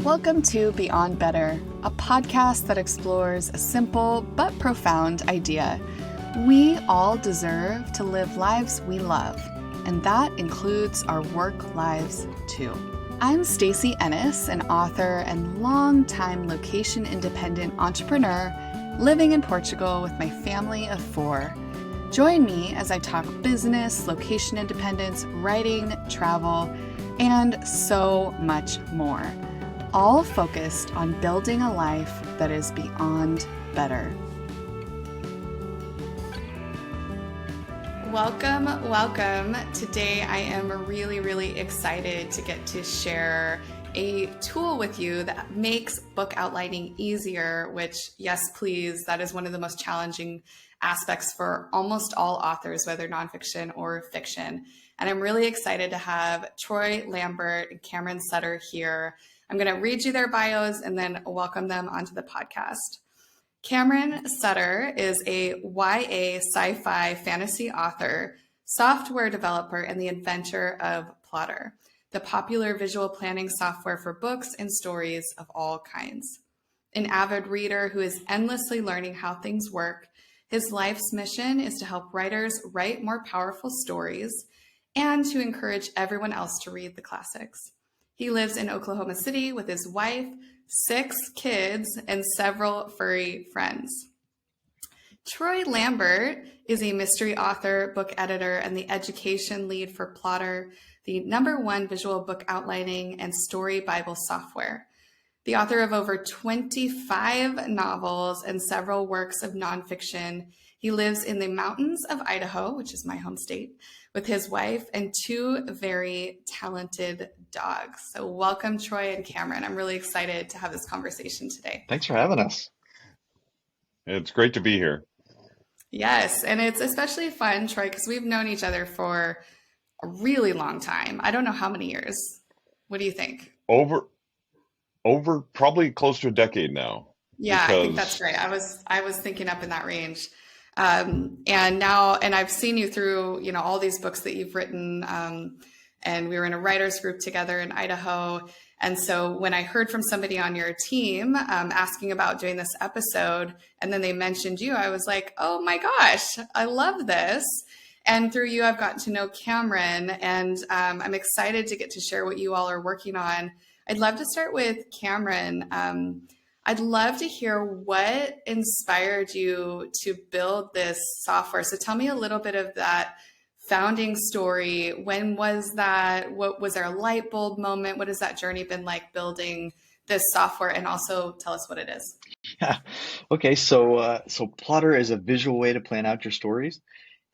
Welcome to Beyond Better, a podcast that explores a simple but profound idea. We all deserve to live lives we love, and that includes our work lives too. I'm Stacy, Ennis, an author and longtime location-independent entrepreneur living in Portugal with my family of 4. Join me as I talk business, location independence, writing, travel, and so much more, all focused on building a life that is beyond better. Welcome. Today I am really excited to get to share a tool with you that makes book outlining easier, which, yes, please, that is one of the most challenging aspects for almost all authors, whether nonfiction or fiction. And I'm really excited to have Troy Lambert and Cameron Sutter here. I'm going to read you their bios and then welcome them onto the podcast. Cameron Sutter is a YA sci-fi fantasy author, software developer, and the inventor of Plottr, the popular visual planning software for books and stories of all kinds. An avid reader who is endlessly learning how things work, his life's mission is to help writers write more powerful stories and to encourage everyone else to read the classics. He lives in Oklahoma City with his wife, 6 kids, and several furry friends. Troy Lambert is a mystery author, book editor, and the education lead for Plottr, the #1 visual book outlining and story Bible software. The author of over 25 novels and several works of nonfiction, he lives in the mountains of Idaho, which is my home state, with his wife and 2 very talented dogs. So welcome, Troy and Cameron. I'm really excited to have this conversation today. Thanks for having us. It's great to be here. Yes, and it's especially fun, Troy, because we've known each other for a really long time. I don't know how many years. What do you think? Over probably close to a decade now. Yeah, I think that's right. I was thinking up in that range. And I've seen you through, all these books that you've written. And we were in a writers group together in Idaho. And so when I heard from somebody on your team asking about doing this episode, and then they mentioned you, I was like, oh my gosh, I love this. And through you, I've gotten to know Cameron, and I'm excited to get to share what you all are working on. I'd love to start with Cameron. I'd love to hear what inspired you to build this software. So tell me a little bit of that founding story. When was that? What was there a light bulb moment? What has that journey been like building this software? And also tell us what it is. Yeah. Okay. So Plottr is a visual way to plan out your stories.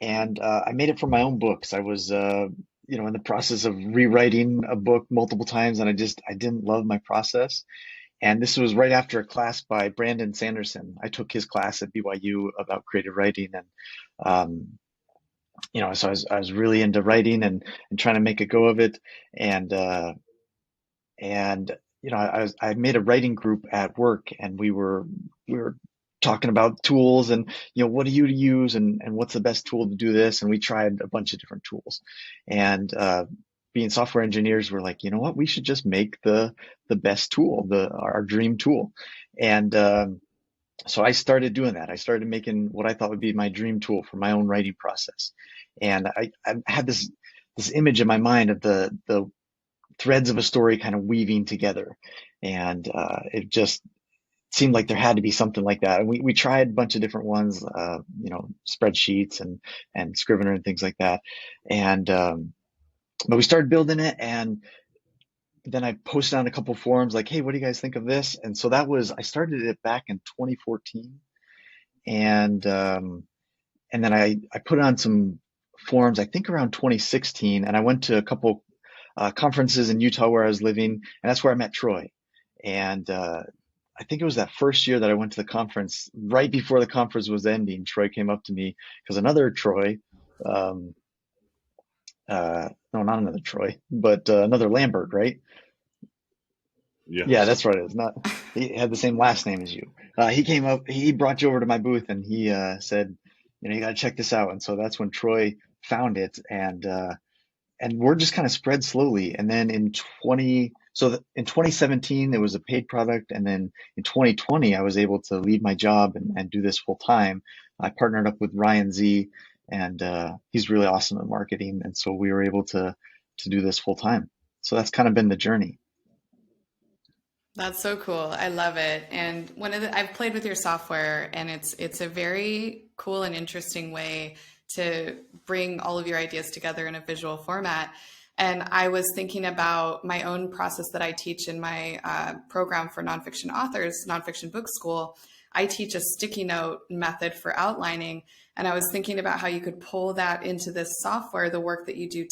And I made it for my own books. I was, in the process of rewriting a book multiple times, and I didn't love my process. And this was right after a class by Brandon Sanderson. I took his class at BYU about creative writing, and so I was really into writing and trying to make a go of it. And I made a writing group at work, and we were talking about tools and, what do you use and what's the best tool to do this? And we tried a bunch of different tools. And being software engineers, we're like, you know what, we should just make the best tool, our dream tool. And so I started doing that. I started making what I thought would be my dream tool for my own writing process. And I had this image in my mind of the threads of a story kind of weaving together. And it just seemed like there had to be something like that. And we tried a bunch of different ones, spreadsheets and Scrivener and things like that. And but we started building it, and then I posted on a couple forums like, hey, what do you guys think of this? And so I started it back in 2014. And then I put it on some forums, I think around 2016. And I went to a couple conferences in Utah where I was living, and that's where I met Troy. And I think it was that first year that I went to the conference. Right before the conference was ending, Troy came up to me, because another Troy, no, not another Troy, but another Lambert, right? Yes. Yeah, that's right. It's not. He had the same last name as you. He came up. He brought you over to my booth, and he said, you got to check this out. And so that's when Troy found it, and word just kind of spread slowly. And then in So in 2017, it was a paid product. And then in 2020, I was able to leave my job and do this full time. I partnered up with Ryan Z, and he's really awesome at marketing. And so we were able to do this full time. So that's kind of been the journey. That's so cool. I love it. And I've played with your software, and it's a very cool and interesting way to bring all of your ideas together in a visual format. And I was thinking about my own process that I teach in my program for nonfiction authors, Nonfiction Book School. I teach a sticky note method for outlining, and I was thinking about how you could pull that into this software, the work that you do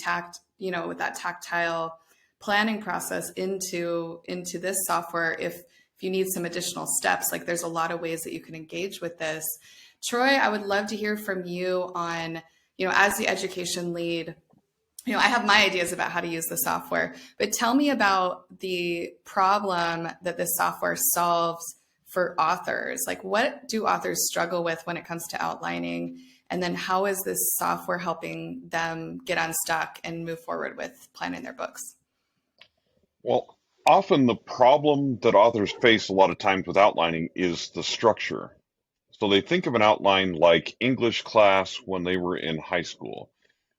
with that tactile planning process into this software if you need some additional steps. Like, there's a lot of ways that you can engage with this. Troy, I would love to hear from you on, as the education lead, I have my ideas about how to use the software, but tell me about the problem that this software solves for authors. Like, what do authors struggle with when it comes to outlining? And then how is this software helping them get unstuck and move forward with planning their books? Well, often the problem that authors face a lot of times with outlining is the structure. So they think of an outline like English class when they were in high school,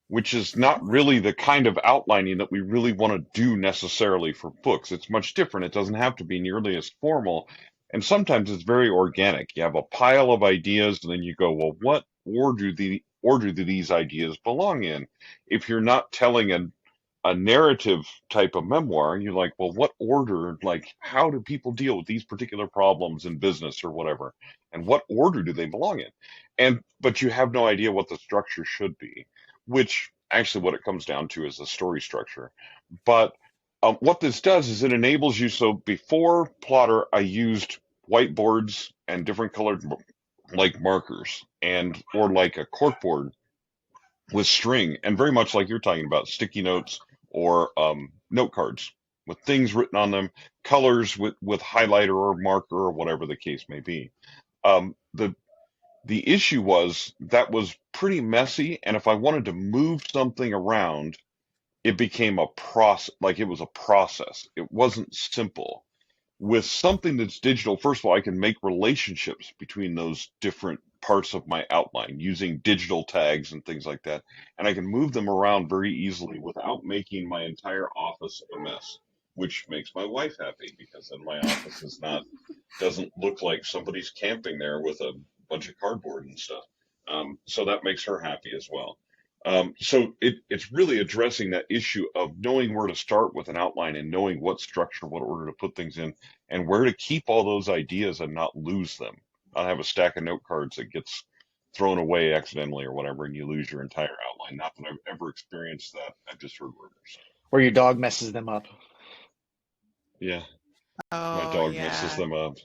which is not really the kind of outlining that we really want to do necessarily for books. It's much different. It doesn't have to be nearly as formal. And sometimes it's very organic. You have a pile of ideas, and then you go, well, what order do these ideas belong in? If you're not telling a narrative type of memoir, you're like, well, what order, like, how do people deal with these particular problems in business or whatever? And what order do they belong in? But you have no idea what the structure should be, which actually what it comes down to is the story structure. But what this does is it enables you. So before Plottr, I used whiteboards and different colored like markers or like a corkboard with string, and very much like you're talking about, sticky notes or note cards with things written on them, colors with highlighter or marker or whatever the case may be. The issue was that was pretty messy, and if I wanted to move something around, it became a process. Like, it was a process. It wasn't simple. With something that's digital, first of all, I can make relationships between those different parts of my outline using digital tags and things like that. And I can move them around very easily without making my entire office a mess, which makes my wife happy, because then my office doesn't look like somebody's camping there with a bunch of cardboard and stuff. So that makes her happy as well. So it's really addressing that issue of knowing where to start with an outline and knowing what structure, what order to put things in, and where to keep all those ideas and not lose them. Not have a stack of note cards that gets thrown away accidentally or whatever, and you lose your entire outline. Not that I've ever experienced that. I've just heard rumors. Or your dog messes them up. Yeah, my Oh, dog messes yeah. them up.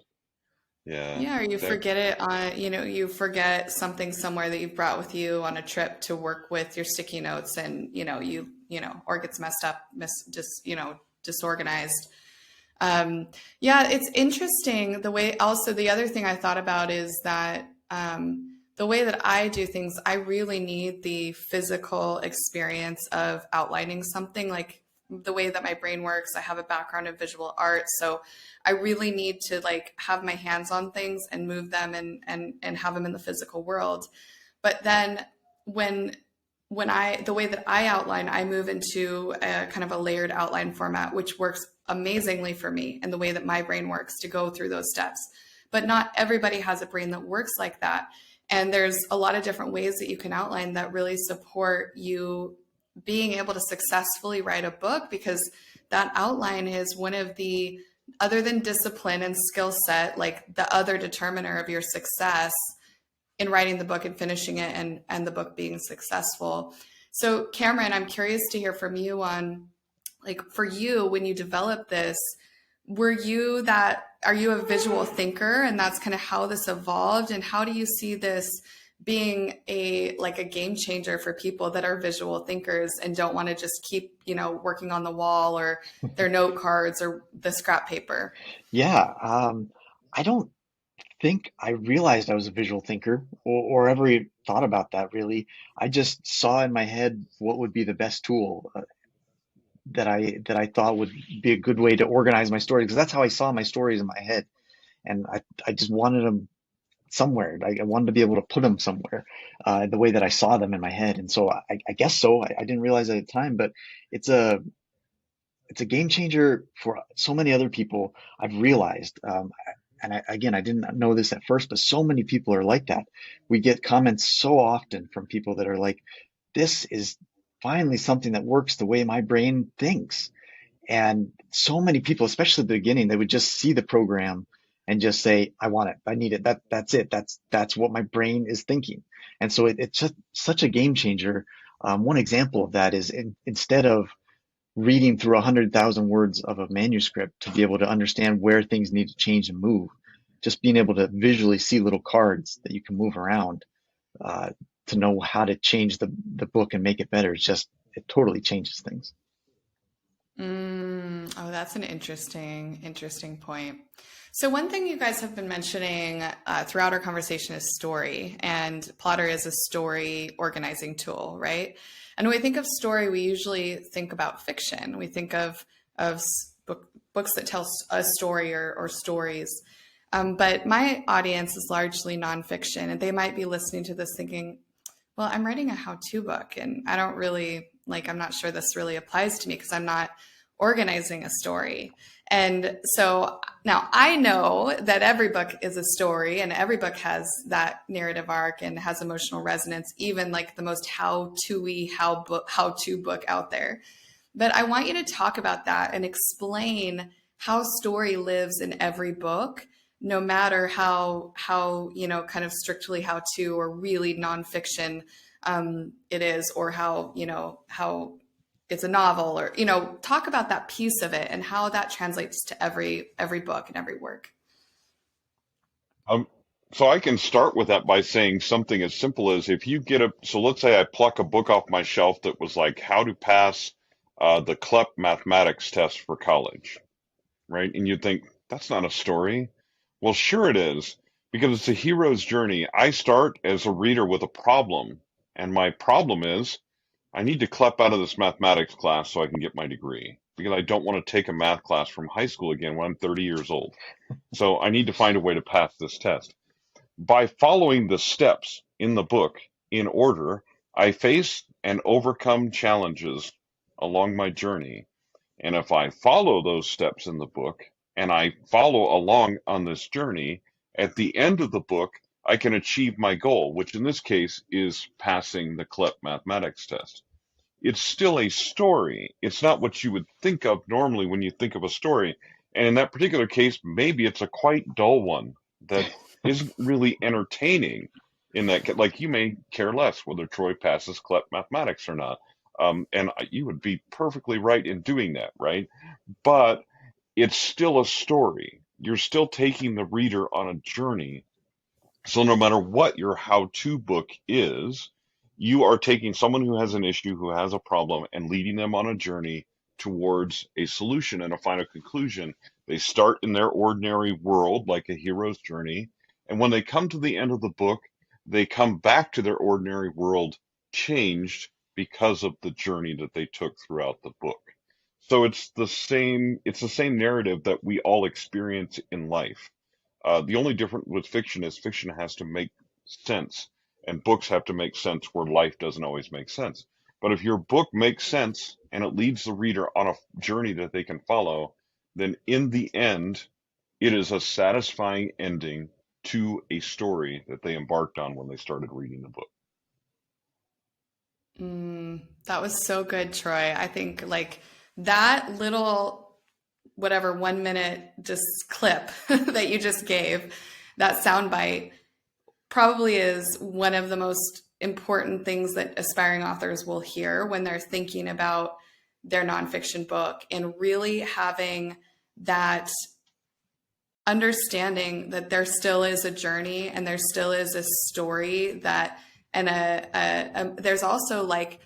Yeah, Yeah, or you that. forget it on, you forget something somewhere that you've brought with you on a trip to work with your sticky notes, and, or it gets messed up, disorganized. Yeah, it's interesting the way. Also, the other thing I thought about is that the way that I do things, I really need the physical experience of outlining something. Like, the way that my brain works, I have a background in visual art, so I really need to, like, have my hands on things and move them and have them in the physical world. But then when the way that I outline, I move into a kind of a layered outline format, which works amazingly for me and the way that my brain works to go through those steps. But not everybody has a brain that works like that. And there's a lot of different ways that you can outline that really support you being able to successfully write a book, because that outline is one of the, other than discipline and skill set, like the other determiner of your success in writing the book and finishing it, and the book being successful. So Cameron, I'm curious to hear from you on, like, for you, when you developed this, are you a visual thinker, and that's kind of how this evolved? And how do you see this being a game changer for people that are visual thinkers and don't want to just keep, working on the wall or their note cards or the scrap paper? Yeah, I don't think I realized I was a visual thinker, or ever even thought about that really. I just saw in my head what would be the best tool. that I thought would be a good way to organize my story, because that's how I saw my stories in my head, and I just wanted them somewhere. I wanted to be able to put them somewhere, the way that I saw them in my head. And so I guess so. I didn't realize it at the time, but it's a it's a game changer for so many other people. I've realized, again, I didn't know this at first, but so many people are like that. We get comments so often from people that are like, "This is finally something that works the way my brain thinks." And so many people, especially at the beginning, they would just see the program and just say, "I want it. I need it. That's it. That's what my brain is thinking." And so it's just such a game changer. One example of that is instead of reading through 100,000 words of a manuscript to be able to understand where things need to change and move, just being able to visually see little cards that you can move around, uh, to know how to change the book and make it better. It totally changes things. Oh, that's an interesting point. So one thing you guys have been mentioning throughout our conversation is story, and Plottr is a story organizing tool, right? And when we think of story, we usually think about fiction. We think of books that tell a story or stories. But my audience is largely nonfiction, and they might be listening to this thinking, well, I'm writing a how-to book, and I don't really I'm not sure this really applies to me because I'm not organizing a story. And so now I know that every book is a story and every book has that narrative arc and has emotional resonance, even like the most how-to book out there. But I want you to talk about that and explain how story lives in every book, no matter how kind of strictly how to or really nonfiction it is, or how it's a novel, or talk about that piece of it and how that translates to every book and every work. Um, so I can start with that by saying something as simple as if you so let's say I pluck a book off my shelf that was like how to pass the CLEP mathematics test for college, right? And you'd think, that's not a story. Well, sure it is, because it's a hero's journey. I start as a reader with a problem, and my problem is I need to CLEP out of this mathematics class so I can get my degree, because I don't want to take a math class from high school again when I'm 30 years old. So I need to find a way to pass this test. By following the steps in the book in order, I face and overcome challenges along my journey. And if I follow those steps in the book and I follow along on this journey, at the end of the book, I can achieve my goal, which in this case is passing the CLEP mathematics test. It's still a story. It's not what you would think of normally when you think of a story. And in that particular case, maybe it's a quite dull one that isn't really entertaining in that, like you may care less whether Troy passes CLEP mathematics or not. And you would be perfectly right in doing that, right? But it's still a story. You're still taking the reader on a journey. So no matter what your how-to book is, you are taking someone who has an issue, who has a problem, and leading them on a journey towards a solution and a final conclusion. They start in their ordinary world, like a hero's journey, and when they come to the end of the book, they come back to their ordinary world changed because of the journey that they took throughout the book. So it's the same narrative that we all experience in life. The only difference with fiction is fiction has to make sense, and books have to make sense where life doesn't always make sense. But if your book makes sense and it leads the reader on a journey that they can follow, then in the end, it is a satisfying ending to a story that they embarked on when they started reading the book. That was so good, Troy. I think like that little, whatever, 1 minute just clip that you just gave, that soundbite probably is one of the most important things that aspiring authors will hear when they're thinking about their nonfiction book, and really having that understanding that there still is a journey and there still is a story that, and there's also like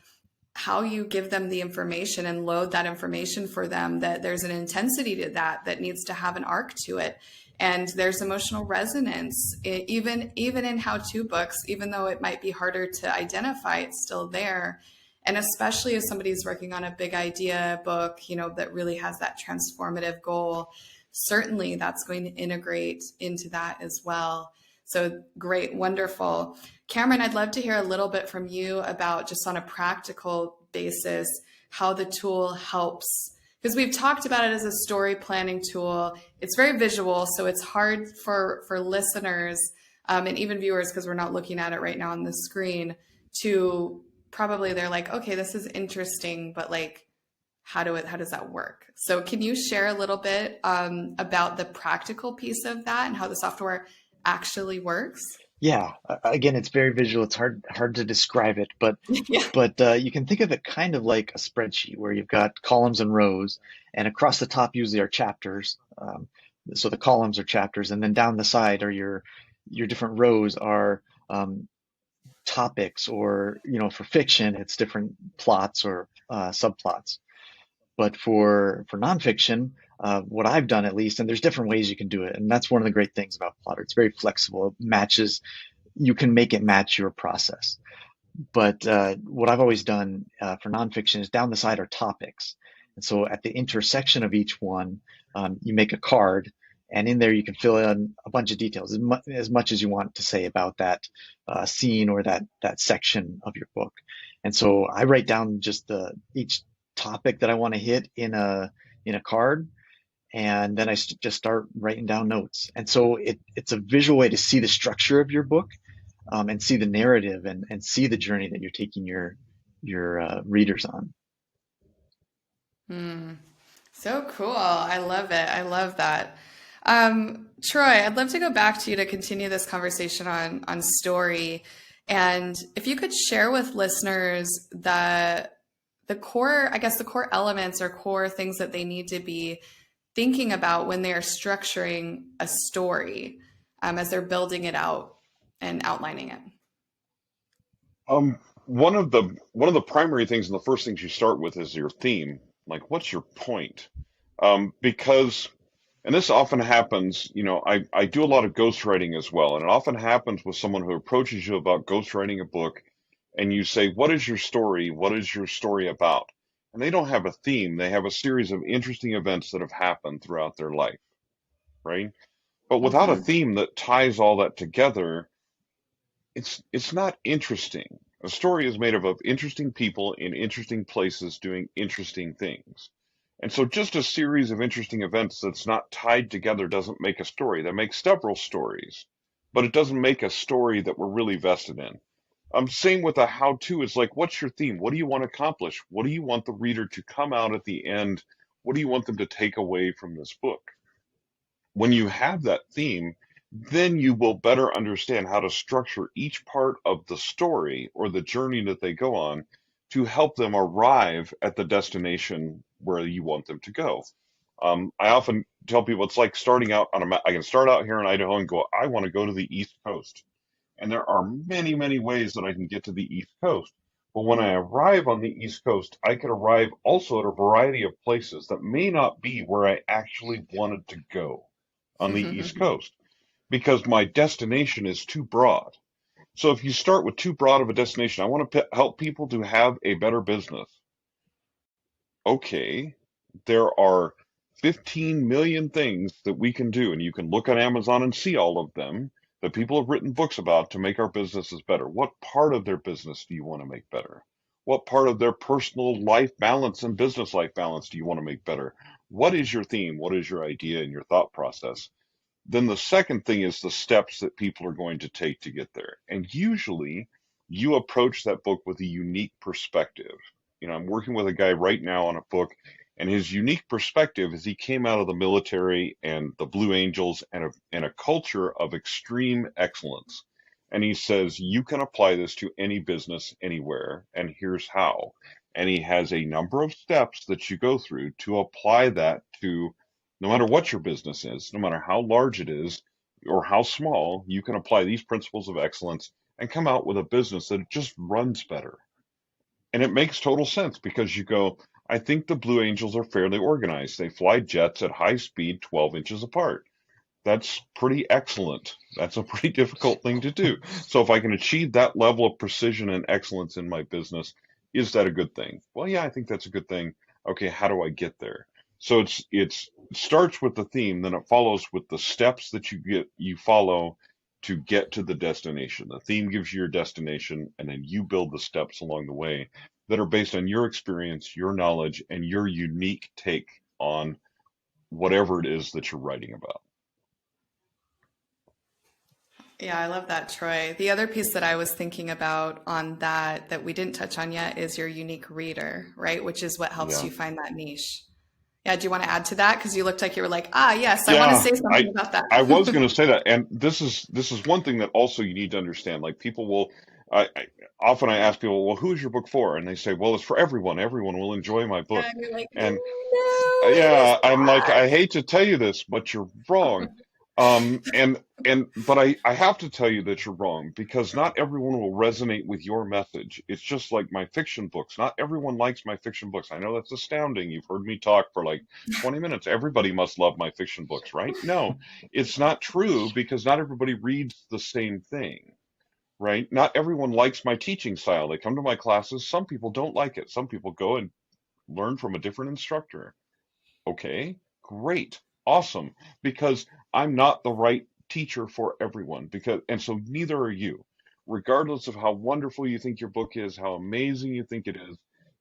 how you give them the information and load that information for them, that there's an intensity to that needs to have an arc to it. And there's emotional resonance, even in how-to books, even though it might be harder to identify, it's still there. And especially if somebody's working on a big idea book, that really has that transformative goal, certainly that's going to integrate into that as well. So great, wonderful. Cameron, I'd love to hear a little bit from you about, just on a practical basis, how the tool helps, because we've talked about it as a story planning tool. It's very visual, so it's hard for listeners and even viewers, because we're not looking at it right now on the screen, to probably, they're like, okay, this is interesting, but like, how does that work? So can you share a little bit about the practical piece of that and how the software actually works? Yeah, again, it's very visual. It's hard to describe it, but Yeah. you can think of it kind of like a spreadsheet where you've got columns and rows, and across the top usually are chapters. So the columns are chapters, and then down the side are your different rows are topics, or for fiction, it's different plots or subplots. But for nonfiction, what I've done at least, and there's different ways you can do it, and that's one of the great things about Plottr. It's very flexible. It matches, you can make it match your process. But what I've always done for nonfiction is down the side are topics. And so at the intersection of each one, you make a card, and in there you can fill in a bunch of details, as much as you want to say about that scene or that section of your book. And so I write down just each topic that I want to hit in a card, and then I just start writing down notes. And so it's a visual way to see the structure of your book, and see the narrative, and see the journey that you're taking your readers on. So cool. I love it. I love that. Troy, I'd love to go back to you to continue this conversation on story. And if you could share with listeners the core, I guess the core elements or core things that they need to be thinking about when they are structuring a story, as they're building it out and outlining it. One of the primary things and the first things you start with is your theme. Like, what's your point? Because, and this often happens, I do a lot of ghostwriting as well, and it often happens with someone who approaches you about ghostwriting a book, and you say, what is your story? What is your story about? And they don't have a theme. They have a series of interesting events that have happened throughout their life, right? But without a theme that ties all that together, it's not interesting. A story is made up of interesting people in interesting places doing interesting things. And so just a series of interesting events that's not tied together doesn't make a story. That makes several stories, but it doesn't make a story that we're really vested in. Same with a how-to. It's like, what's your theme? What do you want to accomplish? What do you want the reader to come out at the end? What do you want them to take away from this book? When you have that theme, then you will better understand how to structure each part of the story or the journey that they go on to help them arrive at the destination where you want them to go. I often tell people it's like starting out on a map. I can start out here in Idaho and go, I want to go to the East Coast. And there are many, many ways that I can get to the East Coast. But when I arrive on the East Coast, I could arrive also at a variety of places that may not be where I actually wanted to go on the East Coast, because my destination is too broad. So if you start with too broad of a destination, I want to help people to have a better business. Okay, there are 15 million things that we can do, and you can look on Amazon and see all of them that people have written books about to make our businesses better. What part of their business do you want to make better? What part of their personal life balance and business life balance do you want to make better? What is your theme? What is your idea and your thought process? Then the second thing is the steps that people are going to take to get there. And usually you approach that book with a unique perspective. I'm working with a guy right now on a book, and his unique perspective is he came out of the military and the Blue Angels and a culture of extreme excellence. And he says, you can apply this to any business anywhere, and here's how. And he has a number of steps that you go through to apply that to no matter what your business is, no matter how large it is or how small, you can apply these principles of excellence and come out with a business that just runs better. And it makes total sense because you go, I think the Blue Angels are fairly organized. They fly jets at high speed, 12 inches apart. That's pretty excellent. That's a pretty difficult thing to do. So if I can achieve that level of precision and excellence in my business, Is that a good thing? Well, yeah, I think that's a good thing. Okay, how do I get there? So it starts with the theme, then it follows with the steps that you follow to get to the destination. The theme gives you your destination, and then you build the steps along the way that are based on your experience, your knowledge, and your unique take on whatever it is that you're writing about. Yeah, I love that, Troy. The other piece that I was thinking about on that we didn't touch on yet is your unique reader, right? Which is what helps Yeah. you find that niche. Yeah, do you want to add to that? Because you looked like you were like, ah, yes, I want to Yeah, say something about that. I was going to say that, and this is one thing that also you need to understand. Like people will, often I ask people, well, who's your book for? And they say, well, it's for everyone. Everyone will enjoy my book. And you're like, And no, it is yeah, I'm like, not. I hate to tell you this, but you're wrong. But I have to tell you that you're wrong because not everyone will resonate with your message. It's just like my fiction books. Not everyone likes my fiction books. I know that's astounding. You've heard me talk for like 20 minutes. Everybody must love my fiction books, right? No, it's not true because not everybody reads the same thing, right? Not everyone likes my teaching style. They come to my classes. Some people don't like it. Some people go and learn from a different instructor. Okay, great, awesome, because I'm not the right teacher for everyone and so neither are you. Regardless of how wonderful you think your book is, how amazing you think it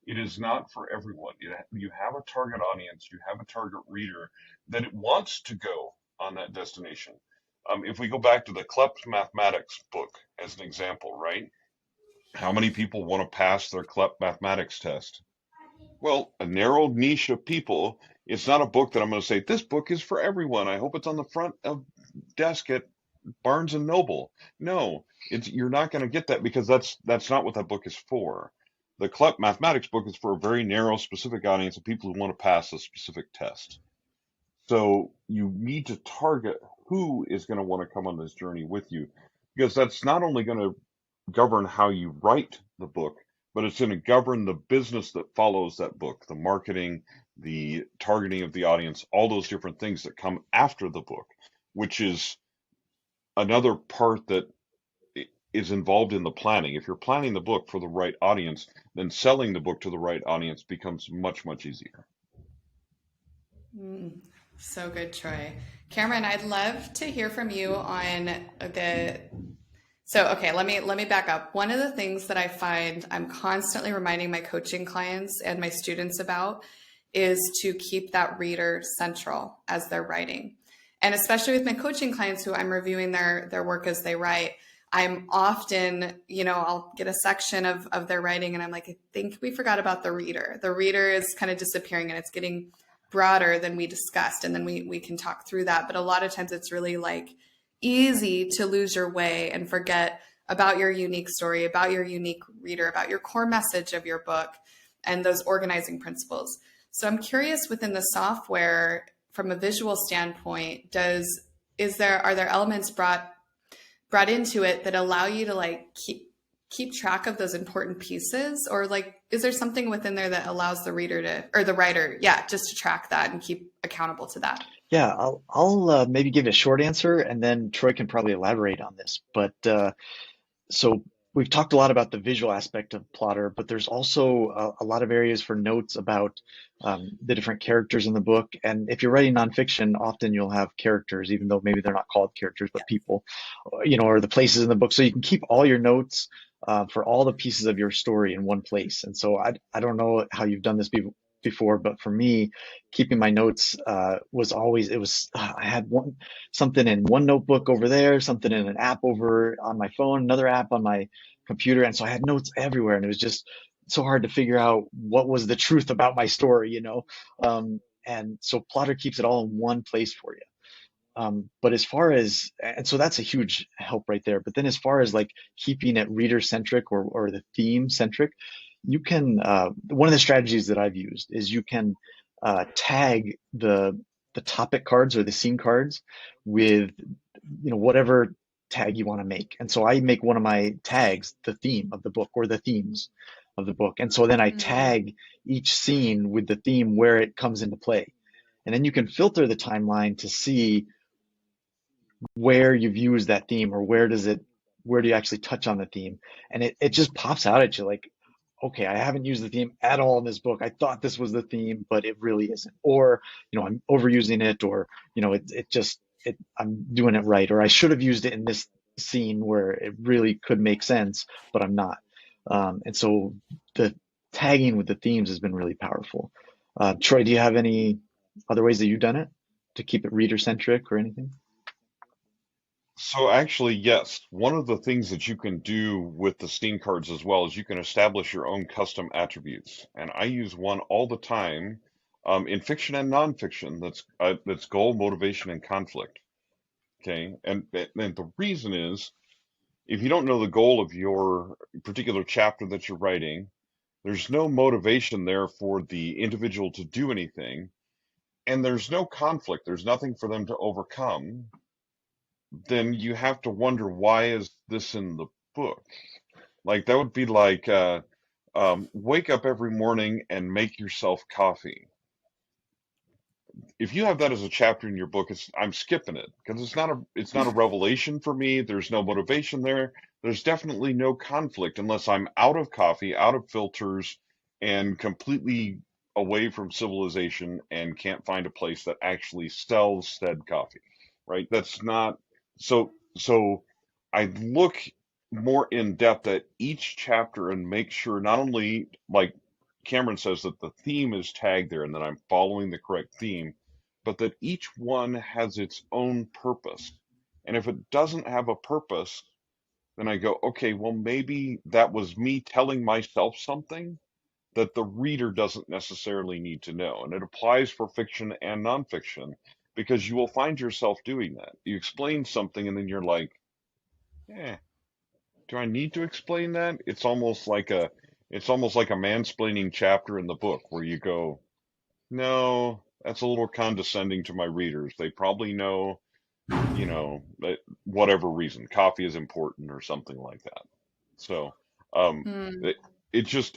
is not for everyone. You have a target audience, you have a target reader that it wants to go on that destination. If we go back to the CLEP mathematics book as an example, right? How many people want to pass their CLEP mathematics test? Well, a narrow niche of people. It's not a book that I'm going to say, this book is for everyone. I hope it's on the front of desk at Barnes and Noble. No, you're not going to get that because that's not what that book is for. The CLEP mathematics book is for a very narrow, specific audience of people who want to pass a specific test. So you need to target who is going to want to come on this journey with you because that's not only going to govern how you write the book, but it's going to govern the business that follows that book, the marketing, the targeting of the audience, all those different things that come after the book, which is another part that is involved in the planning. If you're planning the book for the right audience, then selling the book to the right audience becomes much, much easier. Mm, so good, Troy. Cameron, I'd love to hear from you on the so, okay, let me back up. One of the things that I find I'm constantly reminding my coaching clients and my students about is to keep that reader central as they're writing. And especially with my coaching clients who I'm reviewing their work as they write, I'm often, I'll get a section of their writing and I'm like, I think we forgot about the reader. The reader is kind of disappearing and it's getting broader than we discussed. And then we can talk through that. But a lot of times it's really like easy to lose your way and forget about your unique story, about your unique reader, about your core message of your book and those organizing principles. So I'm curious within the software from a visual standpoint, are there elements brought into it that allow you to like keep track of those important pieces, or like is there something within there that allows the reader to or the writer, just to track that and keep accountable to that? Yeah, I'll maybe give a short answer, and then Troy can probably elaborate on this. But so we've talked a lot about the visual aspect of Plottr, but there's also a lot of areas for notes about the different characters in the book. And if you're writing nonfiction, often you'll have characters, even though maybe they're not called characters, but people, or the places in the book. So you can keep all your notes for all the pieces of your story in one place. And so I don't know how you've done this before, but for me, keeping my notes was always, I had something in one notebook over there, something in an app over on my phone, another app on my computer. And so I had notes everywhere, and it was just so hard to figure out what was the truth about my story. And so Plottr keeps it all in one place for you. But and so that's a huge help right there. But then as far as like keeping it reader centric or the theme centric, you can, one of the strategies that I've used is you can tag the topic cards or the scene cards with, whatever tag you want to make. And so I make one of my tags the theme of the book or the themes of the book. And so then I tag each scene with the theme where it comes into play. And then you can filter the timeline to see where you've used that theme or where do you actually touch on the theme. And it just pops out at you like, okay, I haven't used the theme at all in this book. I thought this was the theme, but it really isn't. Or, I'm overusing it, or, I'm doing it right, or I should have used it in this scene where it really could make sense, but I'm not. And so the tagging with the themes has been really powerful. Troy, do you have any other ways that you've done it to keep it reader centric or anything? So actually, yes, one of the things that you can do with the Steam cards as well is you can establish your own custom attributes. And I use one all the time in fiction and nonfiction. That's goal, motivation, and conflict. Okay, and the reason is if you don't know the goal of your particular chapter that you're writing, there's no motivation there for the individual to do anything, and there's no conflict. There's nothing for them to overcome. Then you have to wonder, why is this in the book? Like that would be like wake up every morning and make yourself coffee. If you have that as a chapter in your book, I'm skipping it because it's not a revelation for me. There's no motivation there. There's definitely no conflict unless I'm out of coffee, out of filters, and completely away from civilization and can't find a place that actually sells said coffee. Right? That's not so I look more in depth at each chapter and make sure not only like Cameron says that the theme is tagged there and that I'm following the correct theme, but that each one has its own purpose. And if it doesn't have a purpose, then I go, okay, well, maybe that was me telling myself something that the reader doesn't necessarily need to know. And it applies for fiction and nonfiction because you will find yourself doing that. You explain something and then you're like, eh, do I need to explain that? It's almost like a mansplaining chapter in the book where you go, no, that's a little condescending to my readers. They probably know, that whatever reason, coffee is important or something like that. So, um, Hmm.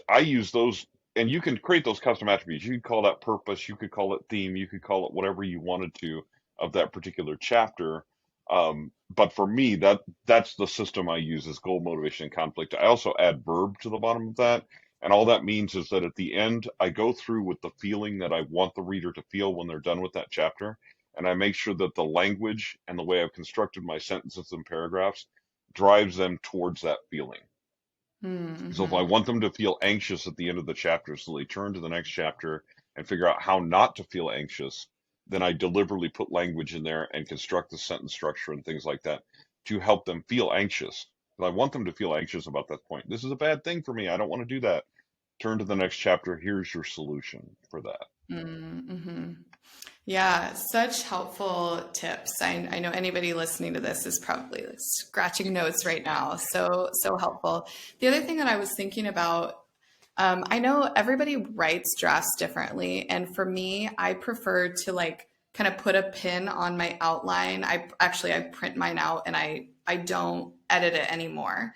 I use those, and you can create those custom attributes. You could call that purpose, you could call it theme, you could call it whatever you wanted to of that particular chapter. But for me, that's the system I use is goal, motivation, and conflict. I also add verb to the bottom of that. And all that means is that at the end, I go through with the feeling that I want the reader to feel when they're done with that chapter. And I make sure that the language and the way I've constructed my sentences and paragraphs drives them towards that feeling. So if I Mm-hmm. want them to feel anxious at the end of the chapter, so they turn to the next chapter and figure out how not to feel anxious, then I deliberately put language in there and construct the sentence structure and things like that to help them feel anxious. But I want them to feel anxious about that point. This is a bad thing for me. I don't want to do that. Turn to the next chapter. Here's your solution for that. Mm-hmm. Yeah, such helpful tips. I know anybody listening to this is probably like scratching notes right now. So helpful. The other thing that I was thinking about, I know everybody writes drafts differently, and for me, I prefer to like kind of put a pin on my outline. I print mine out and I don't edit it anymore.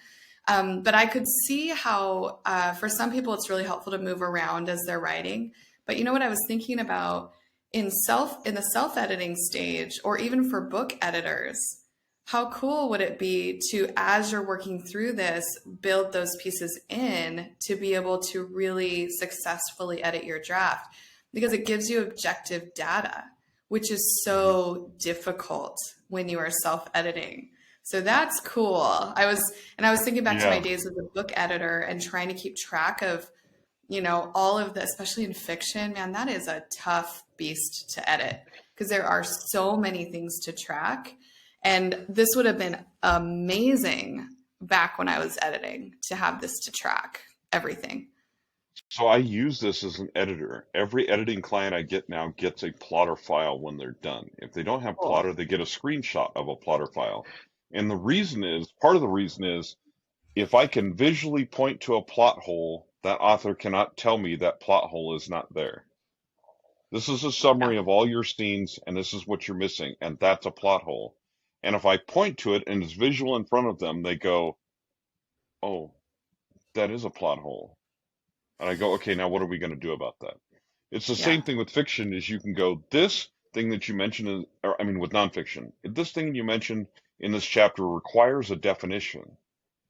But I could see how for some people it's really helpful to move around as they're writing. But you know what I was thinking about in the self-editing stage, or even for book editors, how cool would it be to, as you're working through this, build those pieces in to be able to really successfully edit your draft? Because it gives you objective data, which is Hmm. so difficult when you are self-editing. So that's cool. I was thinking back to my Yeah. days as a book editor and trying to keep track of, all of the, especially in fiction, man, that is a tough beast to edit because there are so many things to track. And this would have been amazing back when I was editing to have this to track everything. So I use this as an editor. Every editing client I get now gets a Plottr file when they're done. If they don't have Cool. Plottr, they get a screenshot of a Plottr file. And part of the reason is if I can visually point to a plot hole, that author cannot tell me that plot hole is not there. This is a Yeah. summary of all your scenes, and this is what you're missing, and that's a plot hole. And if I point to it and it's visual in front of them, they go, oh, that is a plot hole. And I go, okay, now what are we going to do about that? It's the Yeah. same thing with fiction is you can go, this thing that you mentioned, with nonfiction, this thing you mentioned in this chapter requires a definition.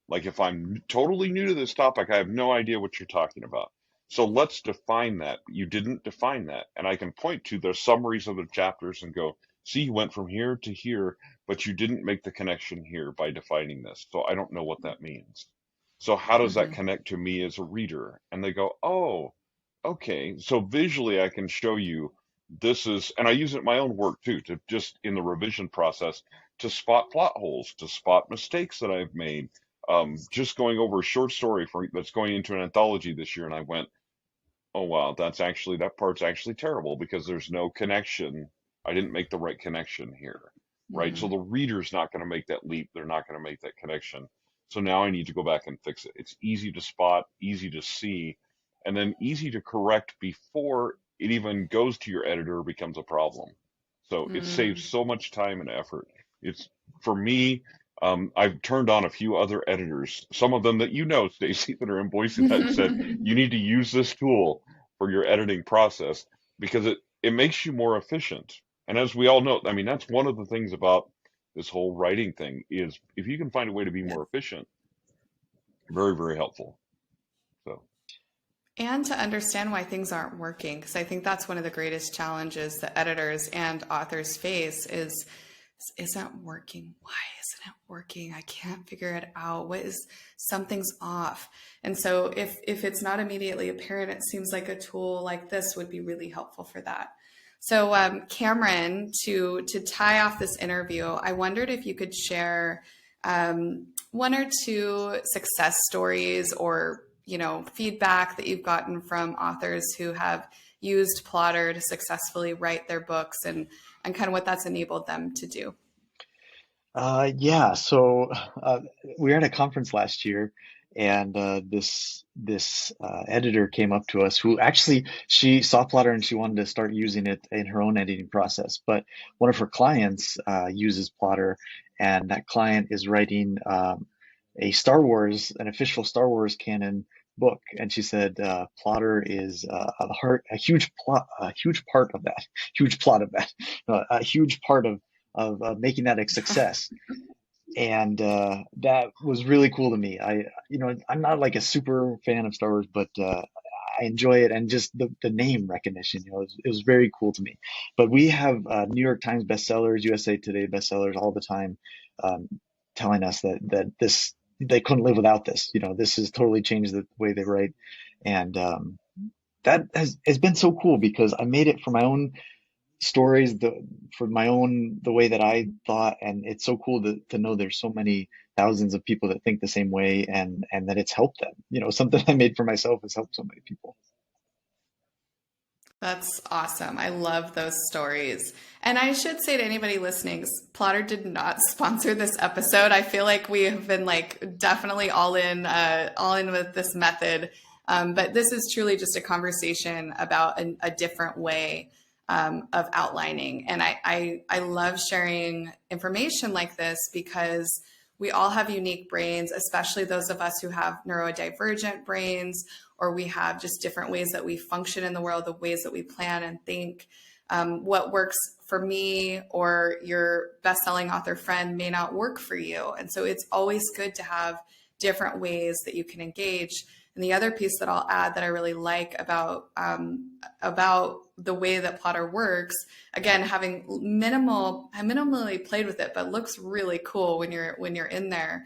Like if I'm totally new to this topic, I have no idea what you're talking about. So let's define that. You didn't define that. And I can point to the summaries of the chapters and go, see, you went from here to here, but you didn't make the connection here by defining this. So I don't know what that means. So how does that Hmm. connect to me as a reader? And they go, oh, okay. So visually I can show you this is, and I use it in my own work too, to just in the revision process to spot plot holes, to spot mistakes that I've made. Just going over a short story that's going into an anthology this year, and I went, oh wow, that part's actually terrible because there's no connection. I didn't make the right connection here, right? So Hmm. the reader's not going to make that leap. They're not going to make that connection. So now I need to go back and fix it. It's easy to spot, easy to see, and then easy to correct before it even goes to your editor or becomes a problem. So it saves Mm. so much time and effort. It's for me. I've turned on a few other editors, some of them that you know, Stacy, that are in Boise, that said you need to use this tool for your editing process because it makes you more efficient. And as we all know, I mean, that's one of the things about this whole writing thing is if you can find a way to be Yeah. more efficient, very, very helpful. So, And to understand why things aren't working, because I think that's one of the greatest challenges that editors and authors face is isn't working. Why isn't it working? I can't figure it out. What is something's off? And so if it's not immediately apparent, it seems like a tool like this would be really helpful for that. So Cameron, to tie off this interview, I wondered if you could share one or two success stories or feedback that you've gotten from authors who have used Plottr to successfully write their books and kind of what that's enabled them to do. Yeah, so we were at a conference last year, and this editor came up to us who actually she saw Plotter and she wanted to start using it in her own editing process. But one of her clients uses Plotter, and that client is writing an official Star Wars canon book, and she said Plotter is a huge part of that, huge plot of that, a huge part of making that a success. And that was really cool to me. I'm not like a super fan of Star Wars, but I enjoy it, and just the name recognition, it was very cool to me. But we have New York Times bestsellers, USA Today bestsellers all the time, um, telling us that this they couldn't live without this. This has totally changed the way they write, and that has been so cool because I made it for my own stories, for my own the way that I thought, and it's so cool to know there's so many thousands of people that think the same way, and that it's helped them. Something I made for myself has helped so many people. That's awesome. I love those stories. And I should say to anybody listening, Plottr did not sponsor this episode. I feel like we have been like definitely all in with this method. But this is truly just a conversation about a different way of outlining. And I love sharing information like this because we all have unique brains, especially those of us who have neurodivergent brains, or we have just different ways that we function in the world, the ways that we plan and think. What works for me or your best-selling author friend may not work for you. And so it's always good to have different ways that you can engage. And the other piece that I'll add that I really like about the way that Plottr works, again, having minimally played with it, but looks really cool when you're in there,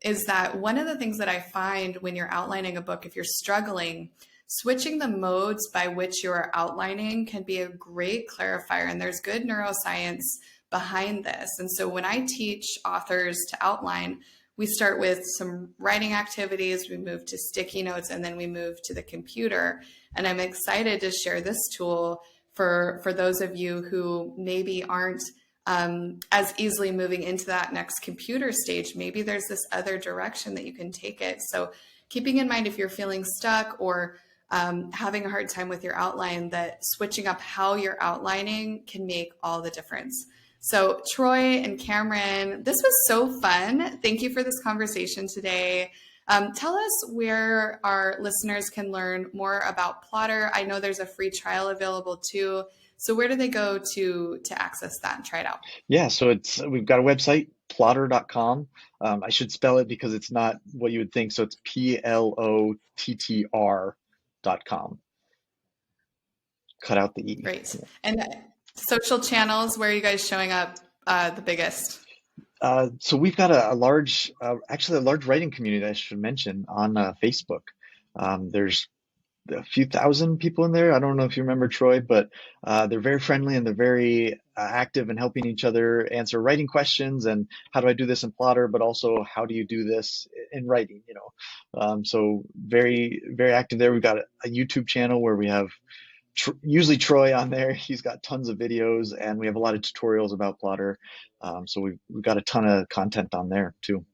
is that one of the things that I find when you're outlining a book, if you're struggling, switching the modes by which you're outlining can be a great clarifier. And there's good neuroscience behind this. And so when I teach authors to outline, we start with some writing activities, we move to sticky notes, and then we move to the computer. And I'm excited to share this tool for those of you who maybe aren't as easily moving into that next computer stage. Maybe there's this other direction that you can take it. So keeping in mind if you're feeling stuck or having a hard time with your outline, that switching up how you're outlining can make all the difference. So Troy and Cameron, this was so fun. Thank you for this conversation today. Tell us where our listeners can learn more about Plottr. I know there's a free trial available too. So where do they go to access that and try it out? Yeah, so we've got a website, Plottr.com. I should spell it because it's not what you would think. So it's Plottr.com. Cut out the E. Great. And social channels, where are you guys showing up the biggest? So we've got a large, actually a large writing community I should mention on Facebook. There's a few thousand people in there. I don't know if you remember, Troy, but they're very friendly and they're very active in helping each other answer writing questions and how do I do this in Plottr, but also how do you do this in writing, so very, very active there. We've got a YouTube channel where we have usually Troy on there. He's got tons of videos and we have a lot of tutorials about Plottr. So we've got a ton of content on there too.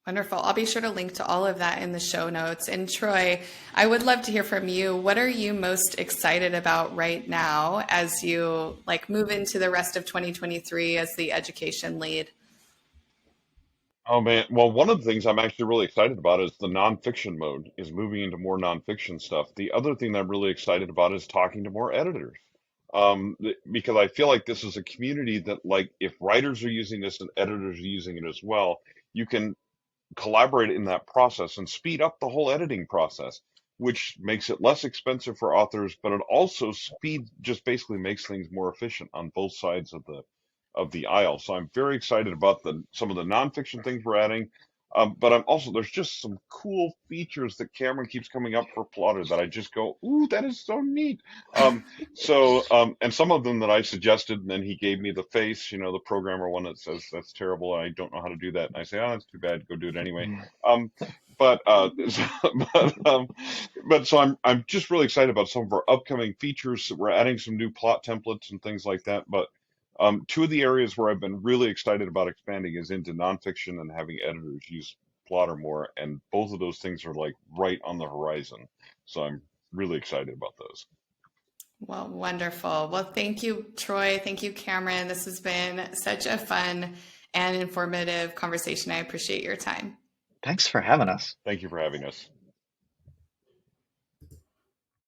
Wonderful. I'll be sure to link to all of that in the show notes. And Troy, I would love to hear from you. What are you most excited about right now as you move into the rest of 2023 as the education lead? Oh man, well, one of the things I'm actually really excited about is the nonfiction mode is moving into more nonfiction stuff. The other thing that I'm really excited about is talking to more editors. Because I feel like this is a community that, if writers are using this and editors are using it as well, you can collaborate in that process and speed up the whole editing process, which makes it less expensive for authors, but it also just basically makes things more efficient on both sides of the aisle. So I'm very excited about some of the nonfiction things we're adding. But there's just some cool features that Cameron keeps coming up for Plottr that I just go, ooh, that is so neat. And some of them that I suggested, and then he gave me the face, the programmer one that says, that's terrible, I don't know how to do that. And I say, oh, that's too bad, go do it anyway. So I'm just really excited about some of our upcoming features. We're adding some new plot templates and things like that. But two of the areas where I've been really excited about expanding is into nonfiction and having editors use Plottr more, and both of those things are right on the horizon. So I'm really excited about those. Well, wonderful. Well, thank you, Troy. Thank you, Cameron. This has been such a fun and informative conversation. I appreciate your time. Thanks for having us. Thank you for having us.